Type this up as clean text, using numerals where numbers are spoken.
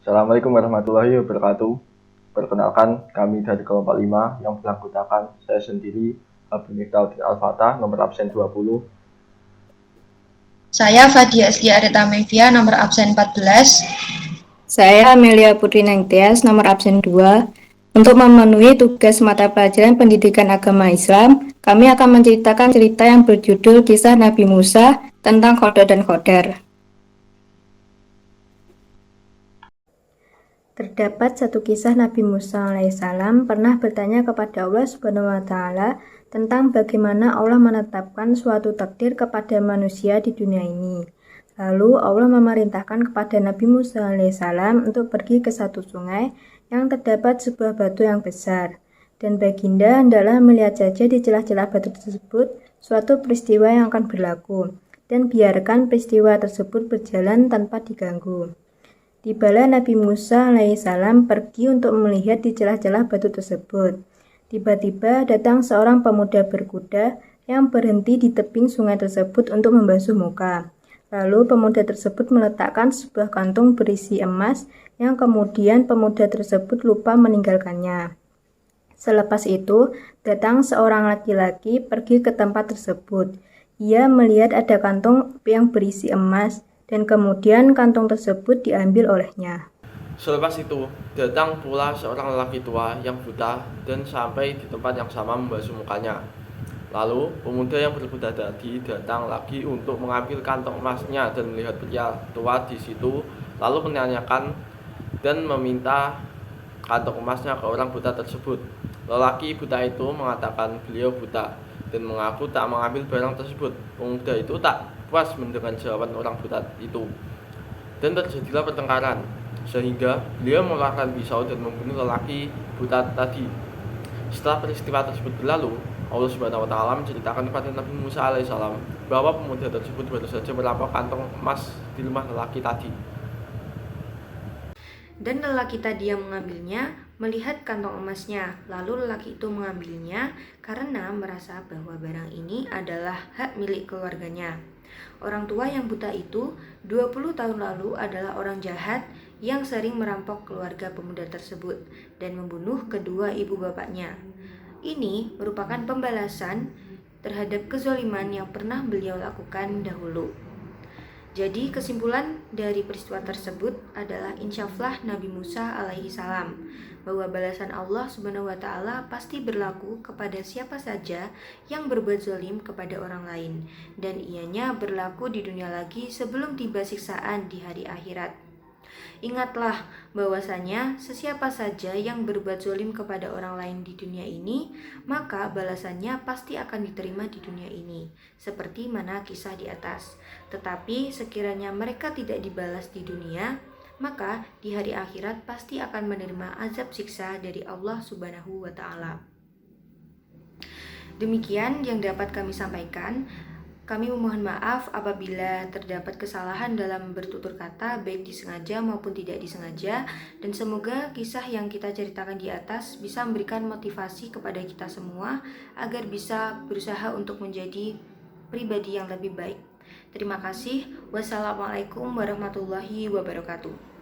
Assalamualaikum warahmatullahi wabarakatuh. Perkenalkan, kami dari kelompok 5 yang beranggotakan saya sendiri, Abu Miftahudin Al-Fatah, nomor absen 20. Saya Fadia Asli Arita Mevia, nomor absen 14. Saya Amelia Putri Nengtyas, nomor absen 2. Untuk memenuhi tugas mata pelajaran Pendidikan Agama Islam, kami akan menceritakan cerita yang berjudul Kisah Nabi Musa tentang Khodar dan Khodar. Terdapat satu kisah Nabi Musa alaihissalam pernah bertanya kepada Allah Subhanahu wa Ta'ala tentang bagaimana Allah menetapkan suatu takdir kepada manusia di dunia ini. Lalu Allah memerintahkan kepada Nabi Musa alaihissalam untuk pergi ke satu sungai yang terdapat sebuah batu yang besar. Dan baginda hendaklah melihat saja di celah-celah batu tersebut suatu peristiwa yang akan berlaku, dan biarkan peristiwa tersebut berjalan tanpa diganggu. Tibalah Nabi Musa alaihissalam pergi untuk melihat di celah-celah batu tersebut. Tiba-tiba datang seorang pemuda berkuda yang berhenti di tebing sungai tersebut untuk membasuh muka. Lalu pemuda tersebut meletakkan sebuah kantung berisi emas yang kemudian pemuda tersebut lupa meninggalkannya. Selepas itu, datang seorang laki-laki pergi ke tempat tersebut. Ia melihat ada kantung yang berisi emas, dan kemudian kantung tersebut diambil olehnya. Selepas itu, datang pula seorang lelaki tua yang buta dan sampai di tempat yang sama membasuh mukanya. Lalu, pemuda yang berkuda tadi datang lagi untuk mengambil kantong emasnya dan melihat pria tua di situ, lalu menanyakan dan meminta kantong emasnya ke orang buta tersebut. Lelaki buta itu mengatakan beliau buta dan mengaku tak mengambil barang tersebut. Pemuda itu tak puas mendengar jawaban orang buta itu, dan terjadilah pertengkaran, sehingga beliau mengeluarkan pisau dan membunuh lelaki buta tadi. Setelah peristiwa tersebut berlalu, Allah Subhanahu wa Ta'ala menceritakan kepada Nabi Musa alaihissalam bahwa pemuda tersebut baru saja merampok kantong emas di rumah lelaki tadi. Dan lelaki tadi yang mengambilnya melihat kantong emasnya, lalu lelaki itu mengambilnya karena merasa bahwa barang ini adalah hak milik keluarganya. Orang tua yang buta itu 20 tahun lalu adalah orang jahat yang sering merampok keluarga pemuda tersebut dan membunuh kedua ibu bapaknya. Ini merupakan pembalasan terhadap kezaliman yang pernah beliau lakukan dahulu. Jadi kesimpulan dari peristiwa tersebut adalah insyaflah Nabi Musa alaihi salam bahwa balasan Allah Subhanahu wa Ta'ala pasti berlaku kepada siapa saja yang berbuat zalim kepada orang lain, dan ianya berlaku di dunia lagi sebelum tiba siksaan di hari akhirat. Ingatlah bahwasanya sesiapa saja yang berbuat zalim kepada orang lain di dunia ini, maka balasannya pasti akan diterima di dunia ini, seperti mana kisah di atas. Tetapi sekiranya mereka tidak dibalas di dunia, maka di hari akhirat pasti akan menerima azab siksa dari Allah Subhanahu wa Ta'ala. Demikian yang dapat kami sampaikan. Kami memohon maaf apabila terdapat kesalahan dalam bertutur kata, baik disengaja maupun tidak disengaja, dan semoga kisah yang kita ceritakan di atas bisa memberikan motivasi kepada kita semua agar bisa berusaha untuk menjadi pribadi yang lebih baik. Terima kasih. Wassalamualaikum warahmatullahi wabarakatuh.